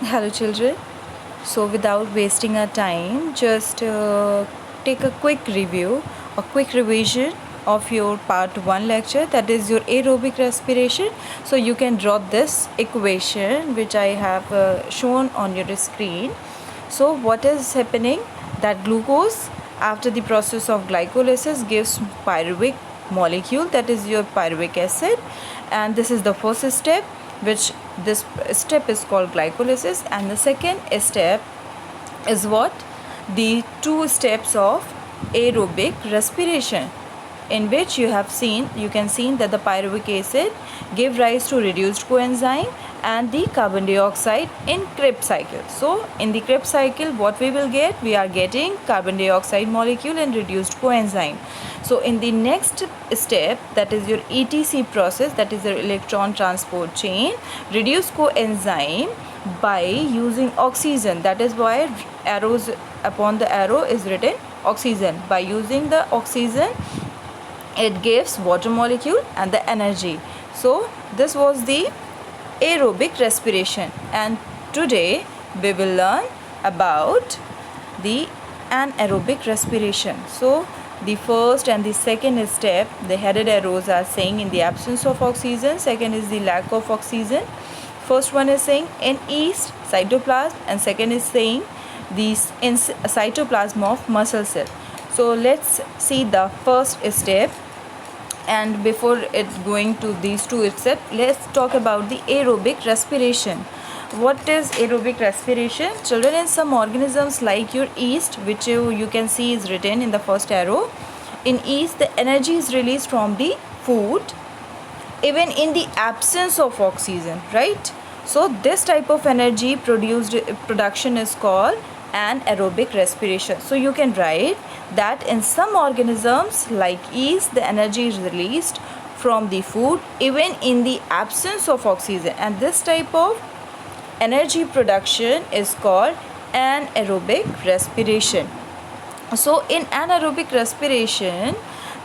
Hello, children. So, without wasting our time, just take a quick review, a quick revision of your part 1 lecture, that is your aerobic respiration. So, you can draw this equation which I have shown on your screen. So, what is happening? That glucose, after the process of glycolysis, gives pyruvic molecule, that is your pyruvic acid, and this is the first step, which this step is called glycolysis. And the second step is what? The two steps of aerobic respiration, in which you can see that the pyruvic acid give rise to reduced coenzyme and the carbon dioxide in Krebs cycle. So in the Krebs cycle, what we will get? We are getting carbon dioxide molecule and reduced coenzyme. So in the next step, that is your ETC process, that is your electron transport chain, reduce coenzyme by using oxygen. That is why arrows upon the arrow is written oxygen. By using the oxygen, it gives water molecule and the energy. So this was the aerobic respiration, and today we will learn about the anaerobic respiration. So the first and the second step, the headed arrows are saying in the absence of oxygen, second is the lack of oxygen. First one is saying in yeast cytoplasm, and second is saying these in cytoplasm of muscle cell. So let's see the first step, and before it going to these two steps, let's talk about the aerobic respiration. What is aerobic respiration? Children, in some organisms like your yeast, which you can see is written in the first arrow, in yeast the energy is released from the food even in the absence of oxygen, right? So this type of energy production is called anaerobic respiration. So you can write that in some organisms like yeast, the energy is released from the food even in the absence of oxygen, and this type of energy production is called anaerobic respiration. So in anaerobic respiration,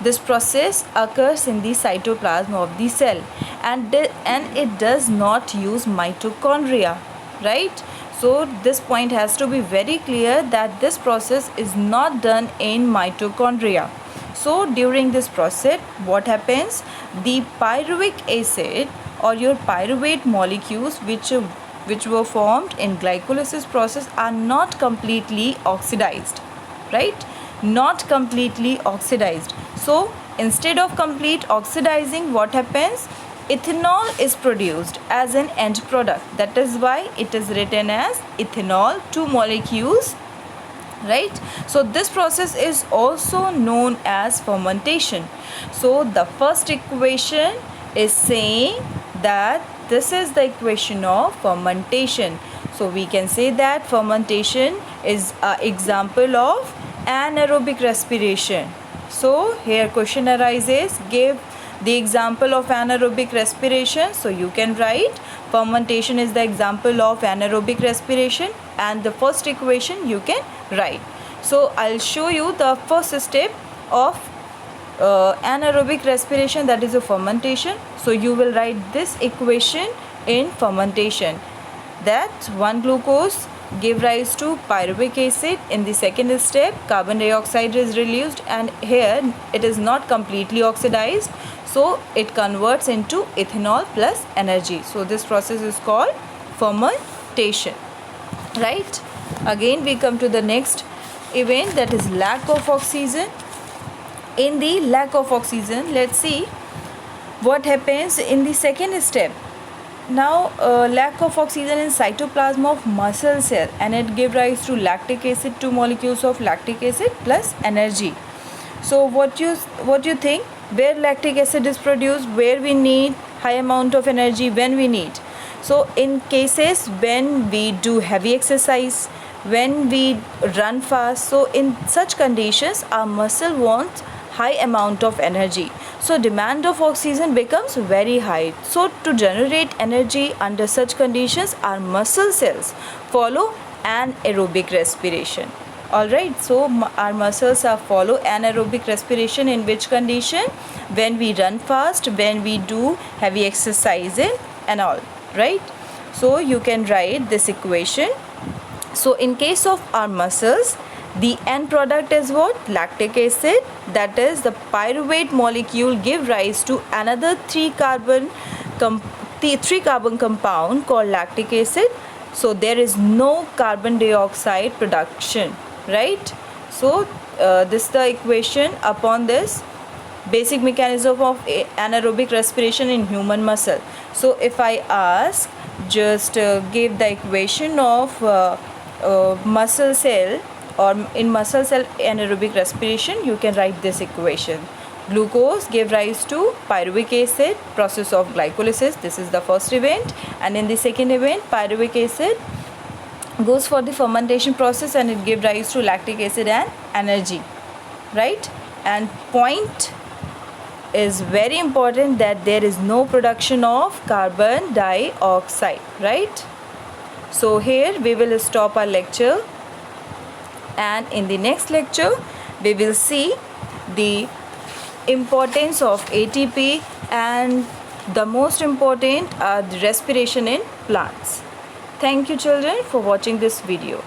this process occurs in the cytoplasm of the cell, and it does not use mitochondria, right? So this point has to be very clear, that this process is not done in mitochondria. So during this process, what happens? The pyruvic acid or your pyruvate molecules which were formed in glycolysis process are not completely oxidized, right? Not completely oxidized. So instead of complete oxidizing, what happens? Ethanol is produced as an end product. That is why it is written as ethanol, two molecules, right? So this process is also known as fermentation. So the first equation is saying that this is the equation of fermentation. So we can say that fermentation is an example of anaerobic respiration. So here question arises, give the example of anaerobic respiration. So you can write fermentation is the example of anaerobic respiration, and the first equation you can write. So I'll show you the first step of anaerobic respiration, that is a fermentation. So you will write this equation in fermentation, that 1 glucose give rise to pyruvic acid. In the second step, carbon dioxide is released, and here it is not completely oxidized, so it converts into ethanol plus energy. So this process is called fermentation, right? Again we come to the next event, that is lack of oxygen. In the lack of oxygen, let's see what happens in the second step. Now lack of oxygen in cytoplasm of muscle cell, and it give rise to lactic acid, 2 molecules of lactic acid plus energy. So what you think? Where lactic acid is produced, where we need high amount of energy, when we need? So in cases when we do heavy exercise, when we run fast, so in such conditions our muscle wants high amount of energy, so demand of oxygen becomes very high. So to generate energy under such conditions, our muscle cells follow anaerobic respiration. Alright, so our muscles follow anaerobic respiration in which condition? When we run fast, when we do heavy exercising and all, right? So you can write this equation. So in case of our muscles, the end product is what? Lactic acid. That is, the pyruvate molecule give rise to another 3 carbon compound called lactic acid. So there is no carbon dioxide production, right? So this is the equation upon this basic mechanism of anaerobic respiration in human muscle. So if I ask, just give the equation of muscle cell, or in muscle cell anaerobic respiration, you can write this equation. Glucose gave rise to pyruvic acid, process of glycolysis. This is the first event, and in the second event, pyruvic acid goes for the fermentation process and it gave rise to lactic acid and energy, right? And point is very important, that there is no production of carbon dioxide, right? So here we will stop our lecture, and in the next lecture we will see the importance of ATP, and the most important are the respiration in plants. Thank you children for watching this video.